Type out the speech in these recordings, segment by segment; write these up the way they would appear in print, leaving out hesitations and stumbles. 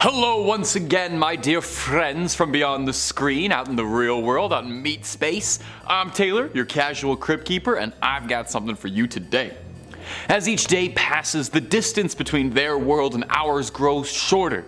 Hello once again, my dear friends from beyond the screen, out in the real world, out in meat space. I'm Taylor, your casual crypt keeper, and I've got something for you today. As each day passes, the distance between their world and ours grows shorter.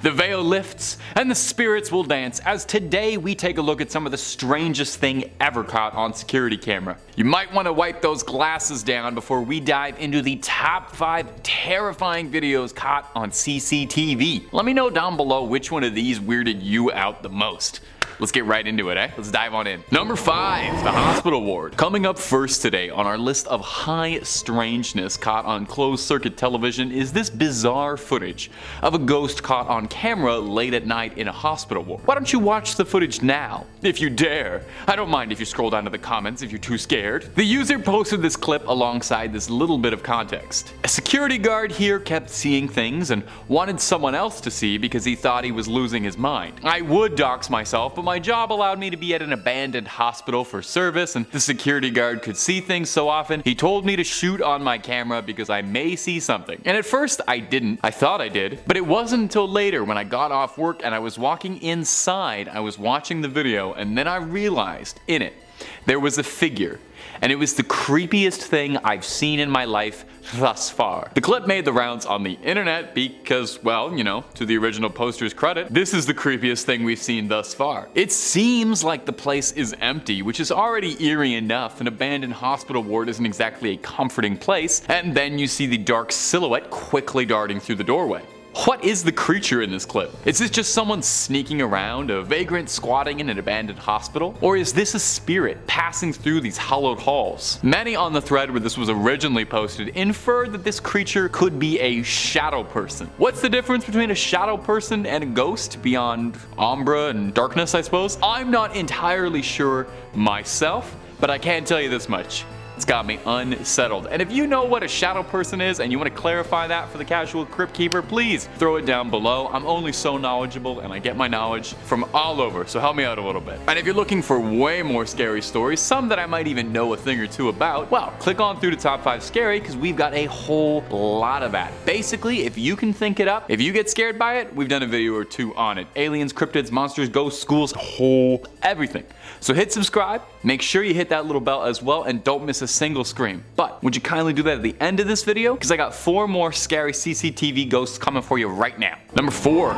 The veil lifts, and the spirits will dance, as today we take a look at some of the strangest thing ever caught on security camera. You might want to wipe those glasses down before we dive into the top 5 terrifying videos caught on CCTV. Let me know down below which one of these weirded you out the most. Let's get right into it, eh? Let's dive on in. Number 5, the hospital ward. Coming up first today on our list of high strangeness caught on closed circuit television is this bizarre footage of a ghost caught on camera late at night in a hospital ward. Why don't you watch the footage now, if you dare? I don't mind if you scroll down to the comments if you're too scared. The user posted this clip alongside this little bit of context. A security guard here kept seeing things and wanted someone else to see because he thought he was losing his mind. I would dox myself, but my job allowed me to be at an abandoned hospital for service, and the security guard could see things so often, he told me to shoot on my camera because I may see something. And at first I didn't. I thought I did, but it wasn't until later when I got off work and I was walking inside, I was watching the video, and then I realized in it there was a figure. And it was the creepiest thing I've seen in my life thus far. The clip made the rounds on the internet because, well, you know, to the original poster's credit, this is the creepiest thing we've seen thus far. It seems like the place is empty, which is already eerie enough. An abandoned hospital ward isn't exactly a comforting place, and then you see the dark silhouette quickly darting through the doorway. What is the creature in this clip? Is this just someone sneaking around, a vagrant squatting in an abandoned hospital? Or is this a spirit passing through these hollowed halls? Many on the thread where this was originally posted inferred that this creature could be a shadow person. What's the difference between a shadow person and a ghost beyond umbra and darkness, I suppose? I'm not entirely sure myself, but I can tell you this much. It's got me unsettled. And if you know what a shadow person is and you want to clarify that for the casual crypt keeper, please throw it down below. I'm only so knowledgeable and I get my knowledge from all over, so help me out a little bit. And if you're looking for way more scary stories, some that I might even know a thing or two about, well, click on through to Top 5 Scary because we've got a whole lot of that. Basically, if you can think it up, if you get scared by it, we've done a video or two on it. Aliens, cryptids, monsters, ghosts, schools, whole everything. So hit subscribe, make sure you hit that little bell as well, and don't miss a single scream. But would you kindly do that at the end of this video? Because I got 4 more scary CCTV ghosts coming for you right now. Number 4,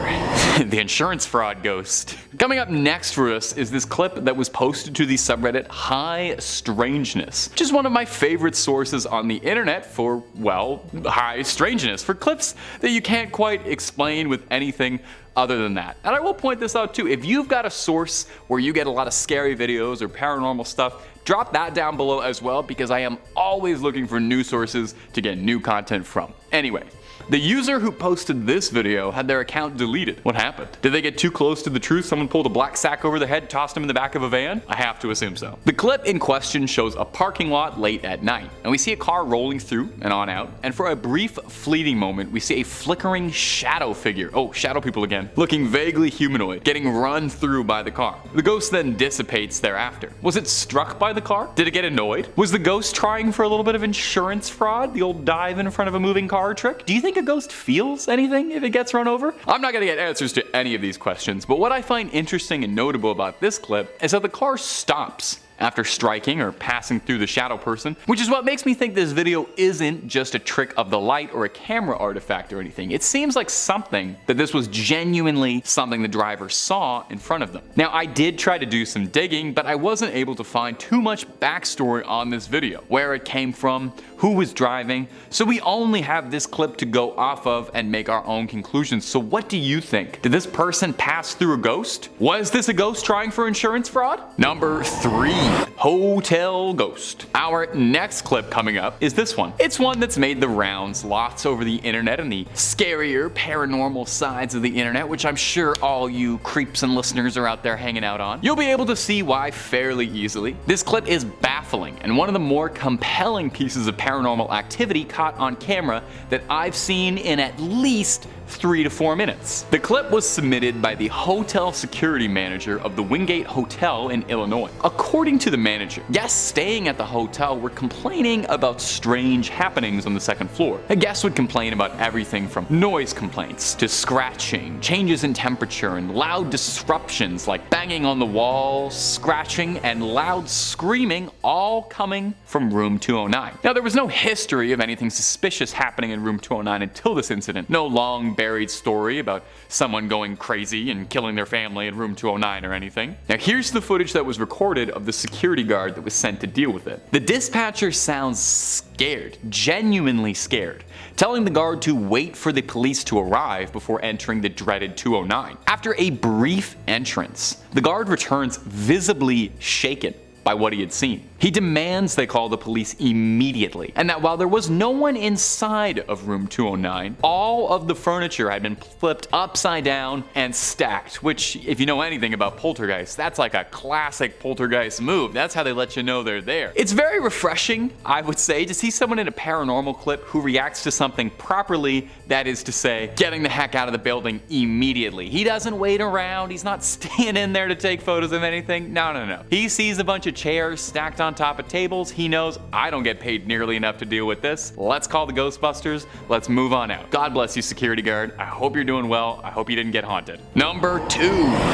the insurance fraud ghost. Coming up next for us is this clip that was posted to the subreddit High Strangeness, which is one of my favorite sources on the internet for, well, high strangeness, for clips that you can't quite explain with anything other than that. And I will point this out too, if you've got a source where you get a lot of scary videos or paranormal stuff, drop that down below as well because I am always looking for new sources to get new content from. Anyway, the user who posted this video had their account deleted. What happened? Did they get too close to the truth? Someone pulled a black sack over their head, tossed them in the back of a van? I have to assume so. The clip in question shows a parking lot late at night, and we see a car rolling through and on out, and for a brief fleeting moment, we see a flickering shadow figure, oh, shadow people again, looking vaguely humanoid, getting run through by the car. The ghost then dissipates thereafter. Was it struck by the car? Did it get annoyed? Was the ghost trying for a little bit of insurance fraud? The old dive in front of a moving car trick? Do you think a ghost feels anything if it gets run over? I'm not gonna get answers to any of these questions, but what I find interesting and notable about this clip is that the car stops after striking or passing through the shadow person, which is what makes me think this video isn't just a trick of the light or a camera artifact or anything. It seems like something that this was genuinely something the driver saw in front of them. Now, I did try to do some digging, but I wasn't able to find too much backstory on this video, where it came from, who was driving, so we only have this clip to go off of and make our own conclusions. So what do you think? Did this person pass through a ghost? Was this a ghost trying for insurance fraud? Number 3. Hotel ghost. Our next clip coming up is this one. It's one that's made the rounds lots over the internet and the scarier paranormal sides of the internet, which I'm sure all you creeps and listeners are out there hanging out on. You'll be able to see why fairly easily. This clip is baffling and one of the more compelling pieces of paranormal activity caught on camera that I've seen in at least 3 to 4 minutes. The clip was submitted by the hotel security manager of the Wingate Hotel in Illinois. According to the manager, guests staying at the hotel were complaining about strange happenings on the second floor. A guest would complain about everything from noise complaints to scratching, changes in temperature, and loud disruptions like banging on the wall, scratching, and loud screaming, all coming from room 209. Now, there was no history of anything suspicious happening in room 209 until this incident. No long buried story about someone going crazy and killing their family in room 209 or anything. Now, here's the footage that was recorded of the security guard that was sent to deal with it. The dispatcher sounds scared, genuinely scared, telling the guard to wait for the police to arrive before entering the dreaded 209. After a brief entrance, the guard returns visibly shaken by what he had seen. He demands they call the police immediately, and that while there was no one inside of room 209, all of the furniture had been flipped upside down and stacked, which, if you know anything about Poltergeist, that's like a classic Poltergeist move. That's how they let you know they're there. It's very refreshing, I would say, to see someone in a paranormal clip who reacts to something properly, that is to say, getting the heck out of the building immediately. He doesn't wait around, he's not staying in there to take photos of anything. No. He sees a bunch of chairs stacked on top of tables. He knows, I don't get paid nearly enough to deal with this. Let's call the Ghostbusters. Let's move on out. God bless you, security guard. I hope you're doing well. I hope you didn't get haunted. Number 2,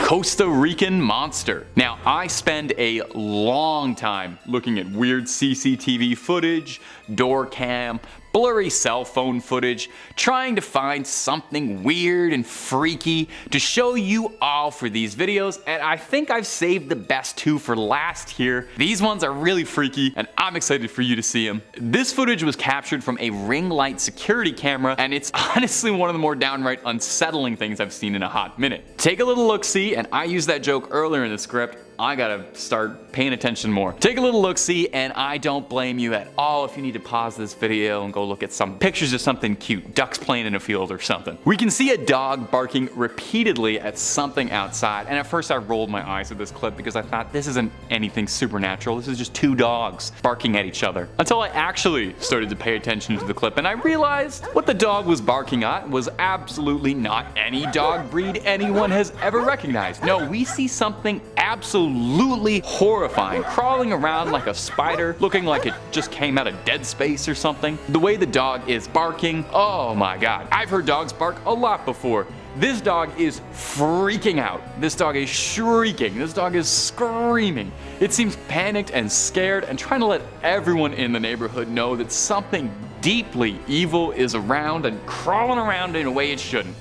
Costa Rican monster. Now, I spend a long time looking at weird CCTV footage, door cam, blurry cell phone footage, trying to find something weird and freaky to show you all for these videos, and I think I've saved the best 2 for last here. These ones are really freaky, and I'm excited for you to see them. This footage was captured from a ring light security camera, and it's honestly one of the more downright unsettling things I've seen in a hot minute. Take a little look-see, and I used that joke earlier in the script. I gotta start paying attention more. Take a little look-see, and I don't blame you at all if you need to pause this video and go look at some pictures of something cute, ducks playing in a field or something. We can see a dog barking repeatedly at something outside, and at first I rolled my eyes at this clip because I thought this isn't anything supernatural, this is just 2 dogs barking at each other. Until I actually started to pay attention to the clip, and I realized what the dog was barking at was absolutely not any dog breed anyone has ever recognized. No, we see something absolutely horrifying, crawling around like a spider, looking like it just came out of Dead Space or something. The way the dog is barking, oh my god. I've heard dogs bark a lot before. This dog is freaking out. This dog is shrieking. This dog is screaming. It seems panicked and scared and trying to let everyone in the neighborhood know that something deeply evil is around and crawling around in a way it shouldn't.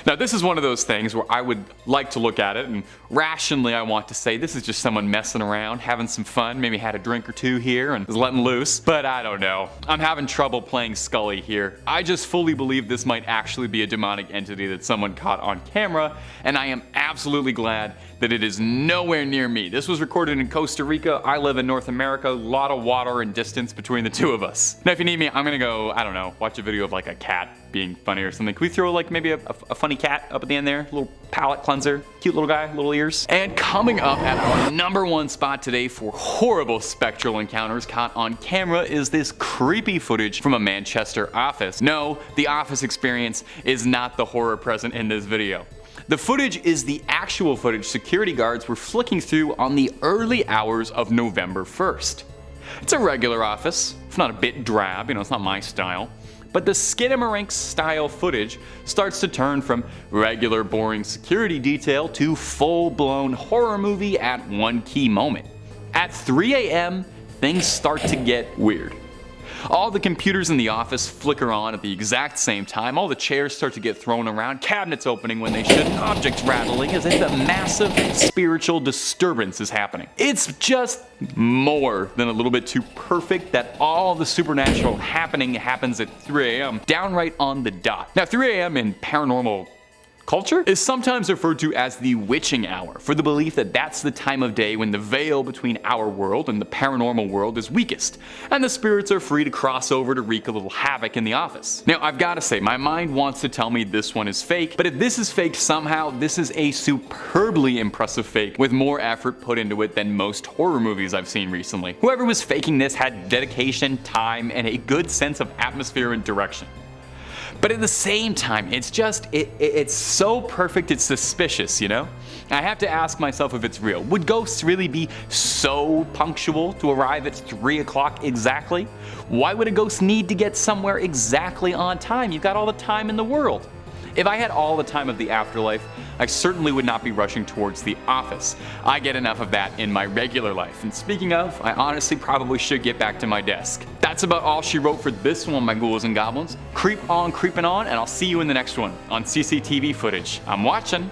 Now, this is one of those things where I would like to look at it, and rationally I want to say this is just someone messing around, having some fun, maybe had a drink or 2 here and is letting loose, but I don't know. I'm having trouble playing Scully here. I just fully believe this might actually be a demonic entity that someone caught on camera, and I am absolutely glad that it is nowhere near me. This was recorded in Costa Rica. I live in North America. A lot of water and distance between the 2 of us. Now, if you need me, I'm gonna go, I don't know, watch a video of like a cat being funny or something. Can we throw like maybe a funny cat up at the end there? A little palate cleanser. Cute little guy, little ears. And coming up at our number 1 spot today for horrible spectral encounters caught on camera is this creepy footage from a Manchester office. No, the office experience is not the horror present in this video. The footage is the actual footage security guards were flicking through on the early hours of November 1st. It's a regular office, if not a bit drab, it's not my style. But the Skinamarink style footage starts to turn from regular boring security detail to full-blown horror movie at one key moment. At 3 a.m., things start to get weird. All the computers in the office flicker on at the exact same time, all the chairs start to get thrown around, cabinets opening when they shouldn't, objects rattling as if a massive spiritual disturbance is happening. It's just more than a little bit too perfect that all the supernatural happening happens at 3 a.m., downright on the dot. Now, 3 a.m. in paranormal culture is sometimes referred to as the witching hour, for the belief that that's the time of day when the veil between our world and the paranormal world is weakest, and the spirits are free to cross over to wreak a little havoc in the office. Now, I've got to say, my mind wants to tell me this one is fake, but if this is fake somehow, this is a superbly impressive fake with more effort put into it than most horror movies I've seen recently. Whoever was faking this had dedication, time, and a good sense of atmosphere and direction. But at the same time, it's so perfect it's suspicious, you know? I have to ask myself if it's real. Would ghosts really be so punctual to arrive at 3 o'clock exactly? Why would a ghost need to get somewhere exactly on time? You've got all the time in the world. If I had all the time of the afterlife, I certainly would not be rushing towards the office. I get enough of that in my regular life. And speaking of, I honestly probably should get back to my desk. That's about all she wrote for this one, my ghouls and goblins. Creep on creeping on, and I'll see you in the next one on CCTV footage. I'm watching.